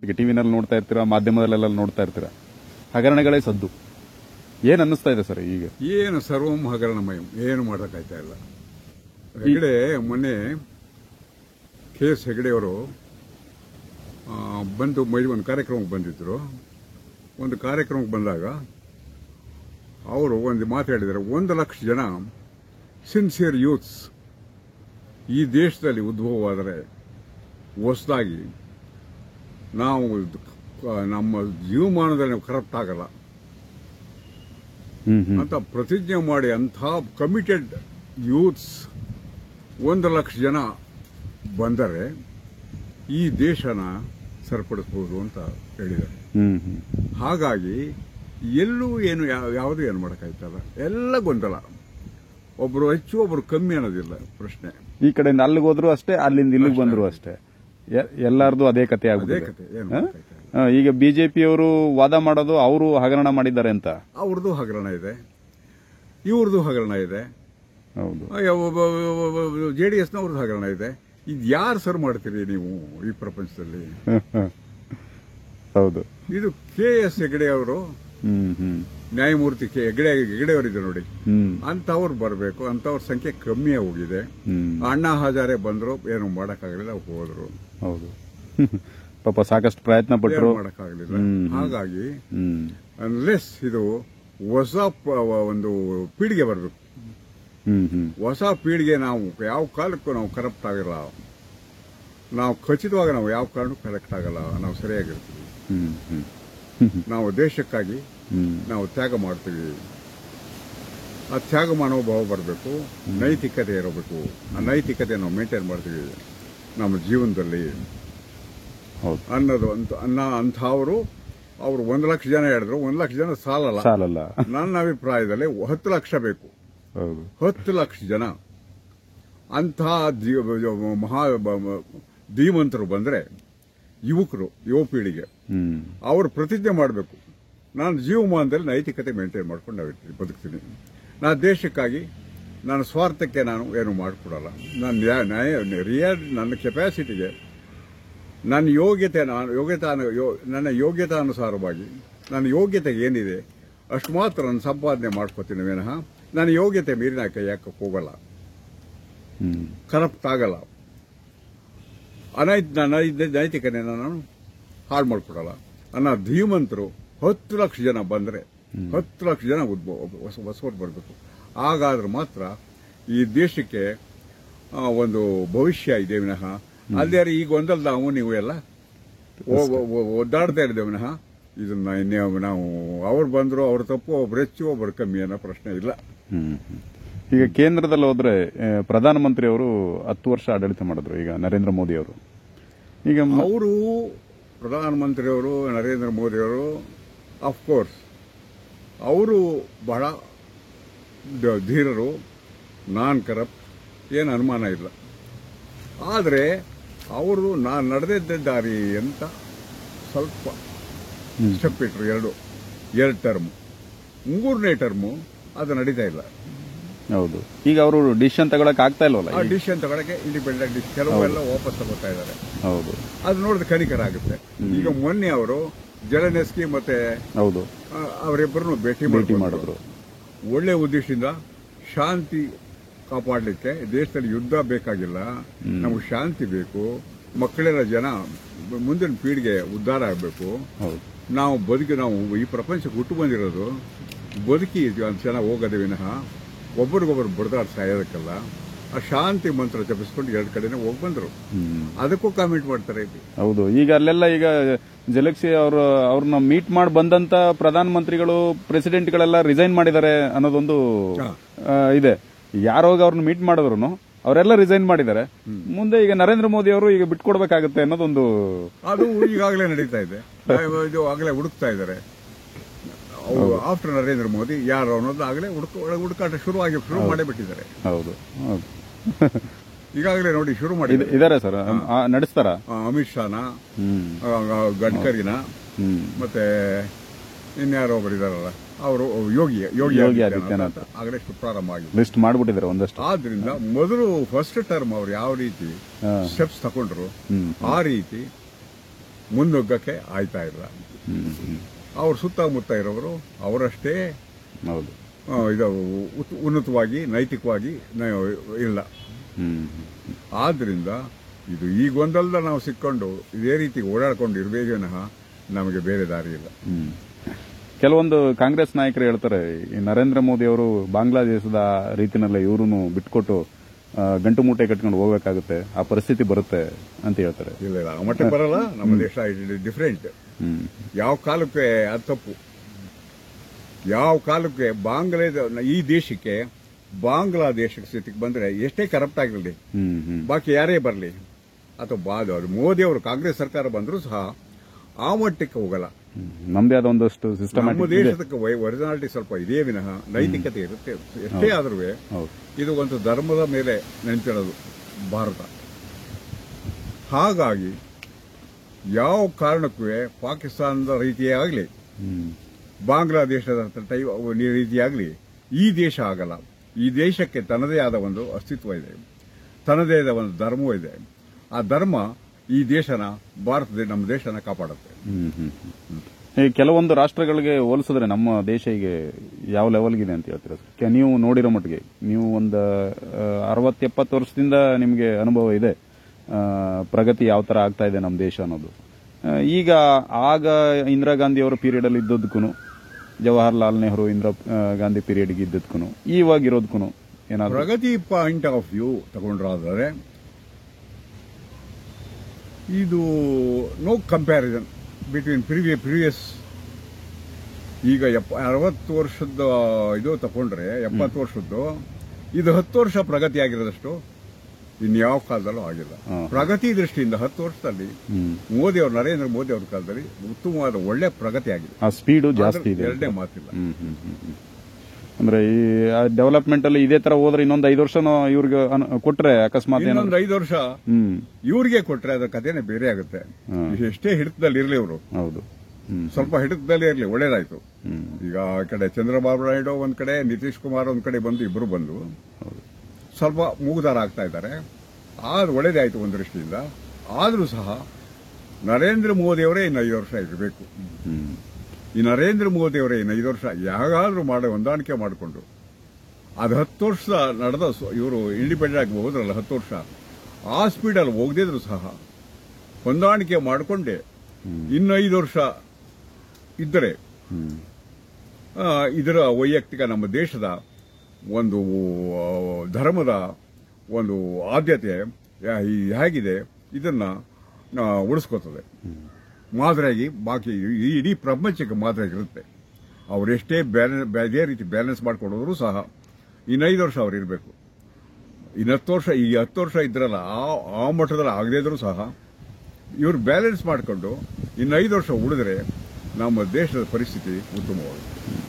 ಈಗ ಟಿವಿನಲ್ಲಿ ನೋಡ್ತಾ ಇರ್ತೀರಾ, ಮಾಧ್ಯಮದಲ್ಲೆಲ್ಲ ನೋಡ್ತಾ ಇರ್ತೀರಾ, ಹಗರಣಗಳೇ ಸದ್ದು. ಏನ್ ಅನ್ನಿಸ್ತಾ ಇದೆ ಸರ್ ಈಗ? ಏನು ಸರ್ವಂ ಹಗರಣಮಯಂ, ಏನು ಮಾಡೋಕ್ಕಾಯ್ತಾ ಇಲ್ಲ. ಹೆಗಡೆ ಮೊನ್ನೆ KS ಹೆಗಡೆಯವರು ಬಂದು ಒಂದು ಕಾರ್ಯಕ್ರಮಕ್ಕೆ ಬಂದಿದ್ರು. ಒಂದು ಕಾರ್ಯಕ್ರಮಕ್ಕೆ ಬಂದಾಗ ಅವರು ಒಂದು ಮಾತು ಹೇಳಿದ್ದಾರೆ, 1 ಲಕ್ಷ ಜನ ಸಿನ್ಸಿಯರ್ ಯೂತ್ಸ್ ಈ ದೇಶದಲ್ಲಿ ಉದ್ಭವವಾದರೆ ಹೊಸದಾಗಿ ನಾವು ನಮ್ಮ ಜೀವಮಾನದಲ್ಲಿ ನಾವು ಕರಪ್ಟ್ ಆಗಲ್ಲ ಅಂತ ಪ್ರತಿಜ್ಞೆ ಮಾಡಿ ಅಂಥ ಕಮಿಟೆಡ್ ಯೂತ್ಸ್ 1 ಲಕ್ಷ ಜನ ಬಂದರೆ ಈ ದೇಶನ ಸರಿಪಡಿಸಬಹುದು ಅಂತ ಹೇಳಿದ್ದಾರೆ. ಹಾಗಾಗಿ ಎಲ್ಲೂ ಏನು ಯಾವುದೂ ಏನು ಮಾಡೋಕ್ಕಾಯ್ತಲ್ಲ, ಎಲ್ಲ ಗೊಂದಲ. ಒಬ್ರು ಹೆಚ್ಚು ಒಬ್ರು ಕಮ್ಮಿ ಅನ್ನೋದಿಲ್ಲ ಪ್ರಶ್ನೆ. ಈ ಕಡೆಯಿಂದ ಅಲ್ಲಿಗೆ ಹೋದ್ರು ಅಷ್ಟೇ, ಅಲ್ಲಿಂದ ಇಲ್ಲಿಗೆ ಬಂದ್ರು ಅಷ್ಟೇ, ಎಲ್ಲಾರ್ದು ಅದೇ ಕತೆ ಆಗುತ್ತೆ. ಈಗ ಬಿಜೆಪಿಯವರು ವಾದ ಮಾಡೋದು ಅವರು ಹಗರಣ ಮಾಡಿದ್ದಾರೆ ಅಂತ. ಅವ್ರದ್ದು ಹಗರಣ ಇದೆ, ಇವ್ರದ್ದು ಹಗರಣ ಇದೆ. ಹೌದು, JDSನವ್ರದ್ದು ಹಗರಣ ಇದೆ. ಇದು ಯಾರು ಸರ್ ಮಾಡ್ತೀರಿ ನೀವು ಈ ಪ್ರಪಂಚದಲ್ಲಿ? ಹೌದು. ಇದು KS ಹೆಗಡೆ ಅವರು, ನ್ಯಾಯಮೂರ್ತಿ ಹೆಗಡೆಯವರಿದೆ ನೋಡಿ, ಅಂತವ್ರು ಬರಬೇಕು. ಅಂತವ್ರ ಸಂಖ್ಯೆ ಕಮ್ಮಿ ಹೋಗಿದೆ. ಅಣ್ಣಾ ಹಜಾರೆ ಬಂದ್ರು, ಏನು ಮಾಡಕ್ಕಾಗಲಿಲ್ಲ, ಹೋದ್ರು. ಹೌದು, ಪಾಪ ಸಾಕಷ್ಟು ಪ್ರಯತ್ನ ಪಟ್ಟರು, ಮಾಡಕ್ಕಾಗಲಿಲ್ಲ. ಹಾಗಾಗಿ ಅನ್ಲೆಸ್ ಇದು ಹೊಸ ಒಂದು ಪೀಳಿಗೆ ಬರಬೇಕು. ಹೊಸ ಪೀಳಿಗೆ ನಾವು ಯಾವ ಕಾಲಕ್ಕೂ ನಾವು ಕರಪ್ಟ್ ಆಗಿಲ್ಲ. ನಾವು ಖಚಿತವಾಗಿ ನಾವು ಯಾವ ಕಾರಣಕ್ಕೂ ಕರೆಕ್ಟ್ ಆಗಲ್ಲ. ನಾವು ಸರಿಯಾಗಿರ್ತೀವಿ. ನಾವು ದೇಶಕ್ಕಾಗಿ ನಾವು ತ್ಯಾಗ ಮಾಡ್ತೀವಿ. ಆ ತ್ಯಾಗ ಮನೋಭಾವ ಬರಬೇಕು, ನೈತಿಕತೆ ಇರಬೇಕು. ಆ ನೈತಿಕತೆ ನಾವು ಮೇಂಟೈನ್ ಮಾಡ್ತೀವಿ ನಮ್ಮ ಜೀವನದಲ್ಲಿ ಅನ್ನೋದು ಅಂಥವರು. ಅವರು 1 ಲಕ್ಷ ಜನ ಹೇಳಿದ್ರು, 1 ಲಕ್ಷ ಜನ ಸಾಲಲ್ಲ. ನನ್ನ ಅಭಿಪ್ರಾಯದಲ್ಲಿ 10 ಲಕ್ಷ ಬೇಕು. 10 ಲಕ್ಷ ಜನ ಅಂಥ ಮಹಾ ಧೀಮಂತರು ಬಂದ್ರೆ, ಯುವಕರು, ಯುವ ಪೀಳಿಗೆ, ಅವರು ಪ್ರತಿಜ್ಞೆ ಮಾಡಬೇಕು, ನಾನು ಜೀವಮಾನದಲ್ಲಿ ನೈತಿಕತೆ ಮೇಂಟೈನ್ ಮಾಡ್ಕೊಂಡು ನಾವು ಬದುಕ್ತೀನಿ. ನಾನು ದೇಶಕ್ಕಾಗಿ ನನ್ನ ಸ್ವಾರ್ಥಕ್ಕೆ ನಾನು ಏನು ಮಾಡಿಕೊಡಲ್ಲ. ನನ್ನ ಕೆಪಾಸಿಟಿಗೆ, ನನ್ನ ನನ್ನ ಯೋಗ್ಯತಾನುಸಾರವಾಗಿ ನನ್ನ ಯೋಗ್ಯತೆ ಏನಿದೆ ಅಷ್ಟು ಮಾತ್ರ ನಾನು ಸಂಪಾದನೆ ಮಾಡ್ಕೋತೀನಿ ವಿನಃ ನನ್ನ ಯೋಗ್ಯತೆ ಮೀರಿನ ಕೈ ಹಾಕಕ್ಕೆ ಹೋಗಲ್ಲ, ಕರಪ್ಟ್ ಆಗಲ್ಲ. ನೈತಿಕತೆ ನಾನು ಹಾಳು ಮಾಡ್ಕೊಡಲ್ಲ. ನನ್ನ ಧೀಮಂತರು 10 ಲಕ್ಷ ಜನ ಬಂದರೆ 10 ಲಕ್ಷ ಜನ ಹೊಸವರು ಬರಬೇಕು. ಹಾಗಾದ್ರೆ ಮಾತ್ರ ಈ ದೇಶಕ್ಕೆ ಒಂದು ಭವಿಷ್ಯ ಇದೆ ವಿನಃ ಅಲ್ಲೇ ಈಗ ಒಂದಲ್ಲ ನೀವು ಎಲ್ಲ ಒದ್ದಾಡ್ತಾ ಇದ್ದೇವೆ ವಿನಃ ಇದನ್ನ ನಾವು ಅವ್ರು ಬಂದ್ರು, ಅವ್ರ ತಪ್ಪು, ಒಬ್ರು ಹೆಚ್ಚು ಒಬ್ರು ಕಮ್ಮಿ ಅನ್ನೋ ಪ್ರಶ್ನೆ ಇಲ್ಲ. ಈಗ ಕೇಂದ್ರದಲ್ಲಿ ಹೋದ್ರೆ ಪ್ರಧಾನಮಂತ್ರಿ ಅವರು 10 ವರ್ಷ ಆಡಳಿತ ಮಾಡಿದ್ರು. ಈಗ ನರೇಂದ್ರ ಮೋದಿ ಅವರು, ಈಗ ಅವರು ಪ್ರಧಾನಮಂತ್ರಿಯವರು ನರೇಂದ್ರ ಮೋದಿ ಅವರು ಅಫ್ಕೋರ್ಸ್ ಅವರು ಬಹಳ ಧೀರರು, ನಾನ್ ಕರಪ್ಟ್, ಏನು ಅನುಮಾನ ಇಲ್ಲ. ಆದರೆ ಅವರು ನಾನು ನಡೆದಿದ್ದ ದಾರಿ ಅಂತ ಸ್ವಲ್ಪ ಸ್ಟೆಪ್ ಇಟ್ಟರು. ಎರಡು ಟರ್ಮ್, 3ನೇ ಟರ್ಮು ಅದು ನಡೀತಾ ಇಲ್ಲ. ಹೌದು, ಈಗ ಅವರು ಡಿಸಿಷನ್ ತಗೊಳಕ್ ಆಗ್ತಾ ಇಲ್ವಲ್ಲ. ಆ ಡಿಸಿಷನ್ ತಗೊಳಕ್ಕೆ ಇಂಡಿಪೆಂಡೆಂಟ್ ಕೆಲವೆಲ್ಲ ವಾಪಸ್ ತಗೋತಾ ಇದ್ದಾರೆ. ಹೌದು, ಅದು ನೋಡಿದ್ರೆ ಕನಿಕರ ಆಗುತ್ತೆ. ಈಗ ಮೊನ್ನೆ ಅವರು ಜೆಲೆನ್ಸ್ಕಿ ಮತ್ತೆ ಹೌದು ಅವರಿಬ್ಬರನ್ನು ಭೇಟಿ ಮಾಡಿದ್ರು. ಒಳ್ಳೆ ಉದ್ದೇಶದಿಂದ ಶಾಂತಿ ಕಾಪಾಡಲಿಕ್ಕೆ. ದೇಶದಲ್ಲಿ ಯುದ್ಧ ಬೇಕಾಗಿಲ್ಲ, ನಮಗೆ ಶಾಂತಿ ಬೇಕು. ಮಕ್ಕಳೆಲ್ಲ ಜನ ಮುಂದಿನ ಪೀಳಿಗೆ ಉದ್ಧಾರ ಆಗಬೇಕು. ನಾವು ಈ ಪ್ರಪಂಚಕ್ಕೆ ಹುಟ್ಟು ಬಂದಿರೋದು ಬದುಕಿ ಚೆನ್ನಾಗಿ ಹೋಗೋದೇ ವಿನಃ ಒಬ್ಬರಿಗೊಬ್ಬರು ಬಡ್ದಾಡ್ ಸಾಯೋದಕ್ಕಲ್ಲ. ಆ ಶಾಂತಿ ಮಂತ್ರ ಜಪಿಸ್ಕೊಂಡು 2 ಕಡೆನೇ ಹೋಗಿ ಬಂದ್ರು. ಅದಕ್ಕೂ ಕಾಮೆಂಟ್ ಮಾಡ್ತಾರೆ. ಹೌದು, ಈಗ ಅಲ್ಲೆಲ್ಲ ಈಗ ಜಲಕ್ಸಿ ಅವ್ರನ್ನ ಮೀಟ್ ಮಾಡಿ ಬಂದಂತ ಪ್ರಧಾನಮಂತ್ರಿಗಳು, ಪ್ರೆಸಿಡೆಂಟ್ಗಳೆಲ್ಲ ರಿಸೈನ್ ಮಾಡಿದ್ದಾರೆ ಅನ್ನೋದೊಂದು ಇದೆ. ಯಾರೋಗ ಅವ್ರನ್ನ ಮೀಟ್ ಮಾಡಿದ್ರು ಅವರೆಲ್ಲ ರಿಸೈನ್ ಮಾಡಿದ್ದಾರೆ. ಮುಂದೆ ಈಗ ನರೇಂದ್ರ ಮೋದಿ ಅವರು ಈಗ ಬಿಟ್ಕೊಡ್ಬೇಕಾಗತ್ತೆ ಅನ್ನೋದೊಂದು, ಅದು ಈಗಾಗಲೇ ನಡೀತಾ ಇದೆ. ಇದು ಆಗಲೇ ಹುಡುಕ್ತಾ ಇದ್ದಾರೆ. ಆಫ್ಟರ್ ನರೇಂದ್ರ ಮೋದಿ ಯಾರು ಅನ್ನೋದು ಆಗಲೇ ಹುಡುಕಾಟ ಶುರು ಮಾಡೇ ಬಿಟ್ಟಿದ್ದಾರೆ. ಹೌದು, ಈಗಾಗಲೇ ನೋಡಿ ಶುರು ಮಾಡಿ ಇದಾರೆ ಸರ್. ನಡೆಸ್ತಾರ ಅಮಿತ್ ಶಾನ, ಗಡ್ಕರಿನ, ಮತ್ತೆ ಇನ್ಯಾರೋ ಒಬ್ಬರು ಇದಾರಲ್ಲ ಅವರು, ಯೋಗಿ ಆದಿತ್ಯನಾಥ್ ಆಗಲೇ ಪ್ರಾರಂಭ ಆಗಿದೆ. ಲಿಸ್ಟ್ ಮಾಡ್ಬಿಟ್ಟಿದ್ದಾರೆ ಒಂದಷ್ಟು. ಆದ್ರಿಂದ ಮೊದಲು ಫಸ್ಟ್ ಟರ್ಮ್ ಅವ್ರು ಯಾವ ರೀತಿ ಸ್ಟೆಪ್ಸ್ ತಗೊಂಡ್ರು ಆ ರೀತಿ ಮುನ್ನುಗ್ಗಕ್ಕೆ ಆಯ್ತಾ ಇಲ್ಲ. ಅವ್ರ ಸುತ್ತಮುತ್ತ ಇರೋರು ಅವರಷ್ಟೇ ಹೌದು ಇದು ಉನ್ನತವಾಗಿ ನೈತಿಕವಾಗಿ ಇಲ್ಲ. ಆದ್ರಿಂದ ಇದು ಈ ಗೊಂದಲದ ನಾವು ಸಿಕ್ಕೊಂಡು ಇದೇ ರೀತಿ ಓಡಾಡ್ಕೊಂಡು ಇರಬೇಕೇನಹ ನಮಗೆ ಬೇರೆ ದಾರಿ ಇಲ್ಲ. ಕೆಲವೊಂದು ಕಾಂಗ್ರೆಸ್ ನಾಯಕರು ಹೇಳ್ತಾರೆ, ಈ ನರೇಂದ್ರ ಮೋದಿ ಅವರು ಬಾಂಗ್ಲಾದೇಶದ ರೀತಿನಲ್ಲೇ ಇವ್ರು ಬಿಟ್ಕೊಟ್ಟು ಗಂಟು ಮೂಟೆ ಕಟ್ಕೊಂಡು ಹೋಗ್ಬೇಕಾಗುತ್ತೆ, ಆ ಪರಿಸ್ಥಿತಿ ಬರುತ್ತೆ ಅಂತ ಹೇಳ್ತಾರೆ. ಇಲ್ಲ ಇಲ್ಲ, ಆ ಮಟ್ಟ ಬರಲ್ಲ. ನಮ್ಮ ದೇಶ ಡಿಫ್ರೆಂಟ್. ಯಾವ ಕಾಲಕ್ಕೆ ಅದು ತಪ್ಪು. ಯಾವ ಕಾಲಕ್ಕೆ ಈ ದೇಶಕ್ಕೆ ಬಾಂಗ್ಲಾದೇಶಕ್ಕೆ ಸ್ಥಿತಿಗೆ ಬಂದ್ರೆ ಎಷ್ಟೇ ಕರಪ್ಟ್ ಆಗಿರಲಿ, ಬಾಕಿ ಯಾರೇ ಬರಲಿ, ಅಥವಾ ಮೋದಿ ಅವರು ಕಾಂಗ್ರೆಸ್ ಸರ್ಕಾರ ಬಂದರೂ ಸಹ ಆ ಮಟ್ಟಕ್ಕೆ ಹೋಗಲ್ಲ. ನಮ್ದೇ ಆದ ಒಂದಷ್ಟು ಸಿಸ್ಟಮ್. ನಮ್ಮ ದೇಶಕ್ಕೆ ಒರಿಜಿನಾಲಿಟಿ ಸ್ವಲ್ಪ ಇದೇ ವಿನಃ ನೈತಿಕತೆ ಇರುತ್ತೆ. ಎಷ್ಟೇ ಆದ್ರೂ ಇದು ಒಂದು ಧರ್ಮದ ಮೇಲೆ ನೆನಪಿರೋದು ಭಾರತ. ಹಾಗಾಗಿ ಯಾವ ಕಾರಣಕ್ಕೂ ಪಾಕಿಸ್ತಾನದ ರೀತಿಯಾಗಲಿ ಬಾಂಗ್ಲಾದೇಶದ ರೀತಿಯಾಗಲಿ ಈ ದೇಶ ಆಗಲ್ಲ. ಈ ದೇಶಕ್ಕೆ ತನ್ನದೇ ಆದ ಒಂದು ಅಸ್ತಿತ್ವ ಇದೆ, ತನ್ನದೇ ಆದ ಒಂದು ಧರ್ಮವೂ ಇದೆ. ಆ ಧರ್ಮ ಈ ದೇಶನ ನಮ್ಮ ದೇಶನ ಕಾಪಾಡುತ್ತೆ. ಕೆಲವೊಂದು ರಾಷ್ಟ್ರಗಳಿಗೆ ಹೋಲಿಸಿದ್ರೆ ನಮ್ಮ ದೇಶ ಈಗ ಯಾವ ಲೆವೆಲ್ಗಿದೆ ಅಂತ ಹೇಳ್ತೀರಾ ಸರ್? ನೀವು ನೋಡಿರೋ ಮಟ್ಟಿಗೆ, ನೀವು ಒಂದು 60-70 ವರ್ಷದಿಂದ ನಿಮಗೆ ಅನುಭವ ಇದೆ, ಪ್ರಗತಿ ಯಾವ ತರ ಆಗ್ತಾ ಇದೆ ನಮ್ಮ ದೇಶ ಅನ್ನೋದು. ಈಗ ಆಗ ಇಂದಿರಾ ಗಾಂಧಿ ಅವರ ಪೀರಿಯಡ್ ಅಲ್ಲಿ ಇದ್ದದಕ್ಕೂ, ಜವಾಹರ್ಲಾಲ್ ನೆಹರು ಇಂದಿರಾ ಗಾಂಧಿ ಪೀರಿಯಡ್ಗೆ ಇದ್ದದಕ್ಕೂ ಇವಾಗ ಇರೋದಕ್ಕೂ ಏನಾದ್ರು ಪ್ರಗತಿ ಪಾಯಿಂಟ್ ಆಫ್ ವ್ಯೂ ತಗೊಂಡ್ರಾದರೆ ಇದು ನೋ ಕಂಪ್ಯಾರಿಸನ್ ಬಿಟ್ವೀನ್ ಪ್ರಿವಿಯಸ್. ಈಗ 60 ವರ್ಷದ ಇದು ತಗೊಂಡ್ರೆ 70 ವರ್ಷದ್ದು ಇದು 10 ವರ್ಷ ಪ್ರಗತಿ ಆಗಿರೋದಷ್ಟು ಇನ್ಯಾವ ಕಾಲದಲ್ಲೂ ಆಗಿಲ್ಲ. ಪ್ರಗತಿ ದೃಷ್ಟಿಯಿಂದ 10 ವರ್ಷದಲ್ಲಿ ನರೇಂದ್ರ ಮೋದಿ ಅವರ ಕಾಲದಲ್ಲಿ ಉತ್ತಮವಾದ ಒಳ್ಳೆ ಪ್ರಗತಿ ಆಗಿದೆ. ಸ್ಪೀಡು ಜಾಸ್ತಿ ಇದೆ, ಎರಡನೇ ಮಾತಿಲ್ಲ. ಅಂದ್ರೆ ಈ ಡೆವಲಪ್ಮೆಂಟ್ ಅಲ್ಲಿ ಇದೇ ತರ ಹೋದ್ರೆ ಇನ್ನೊಂದು 5 ವರ್ಷ ಇವ್ರಿಗೆ ಕೊಟ್ರೆ ಅಕಸ್ಮಾತ್ ಇನ್ನೊಂದು 5 ವರ್ಷ ಇವ್ರಿಗೆ ಕೊಟ್ರೆ ಅದರ ಕಥೆನೇ ಬೇರೆ ಆಗುತ್ತೆ. ಎಷ್ಟೇ ಹಿಡಿತದಲ್ಲಿ ಇರಲಿ ಇವರು, ಹೌದು, ಸ್ವಲ್ಪ ಹಿಡಿತದಲ್ಲಿ ಇರಲಿ, ಒಳ್ಳೇದಾಯ್ತು. ಈಗ ಆ ಕಡೆ ಚಂದ್ರಬಾಬು ನಾಯ್ಡು ಒಂದ್ ಕಡೆ, ನಿತೀಶ್ ಕುಮಾರ್ ಒಂದ್ ಕಡೆ ಬಂದು ಇಬ್ರು ಬಂದು ಸ್ವಲ್ಪ ಮೂಗುದಾರ ಆಗ್ತಾ ಇದ್ದಾರೆ. ಆದ್ರೂ ಒಳ್ಳೇದಾಯ್ತು ಒಂದು ದೃಷ್ಟಿಯಿಂದ. ಆದ್ರೂ ಸಹ ನರೇಂದ್ರ ಮೋದಿ ಅವರೇ ಇನ್ನು 5 ವರ್ಷ ಇರಬೇಕು. ಈ ನರೇಂದ್ರ ಮೋದಿ ಅವರೇ ಇನ್ನು 5 ವರ್ಷ ಯಾವಾಗಾದ್ರೂ ಹೊಂದಾಣಿಕೆ ಮಾಡಿಕೊಂಡು ಅದು 10 ವರ್ಷ ನಡೆದ ಇವರು ಇಂಡಿಪೆಂಡೆಂಟ್ ಆಗಿ ಹೋದ್ರಲ್ಲ 10 ವರ್ಷ, ಆ ಸ್ಪೀಡಲ್ಲಿ ಹೋಗದಿದ್ರು ಸಹ ಹೊಂದಾಣಿಕೆ ಮಾಡಿಕೊಂಡೆ ಇನ್ನು 5 ವರ್ಷ ಇದ್ದರೆ ಇದರ ವೈಯಕ್ತಿಕ ನಮ್ಮ ದೇಶದ ಒಂದು ಧರ್ಮದ ಒಂದು ಆದ್ಯತೆ ಹೇಗಿದೆ ಇದನ್ನ ಉಳಿಸ್ಕೋತದೆ. ಮಾದರಿಯಾಗಿ ಬಾಕಿ ಇಡೀ ಪ್ರಪಂಚಕ್ಕೆ ಮಾದರಿಯಾಗಿರುತ್ತೆ. ಅವರೆಷ್ಟೇ ಇದೇ ರೀತಿ ಬ್ಯಾಲೆನ್ಸ್ ಮಾಡ್ಕೊಂಡೋದ್ರು ಸಹ ಇನ್ನು 5 ವರ್ಷ ಅವ್ರು ಇರಬೇಕು. ಇನ್ನು 10 ವರ್ಷ, ಈ 10 ವರ್ಷ ಇದ್ರಲ್ಲ ಆ ಮಟ್ಟದಲ್ಲಿ ಆಗದೇ ಇದ್ರೂ ಸಹ ಇವರು ಬ್ಯಾಲೆನ್ಸ್ ಮಾಡಿಕೊಂಡು ಇನ್ನು 5 ವರ್ಷ ಉಳಿದ್ರೆ ನಮ್ಮ ದೇಶದ ಪರಿಸ್ಥಿತಿ ಉತ್ತಮವಾಗುತ್ತೆ.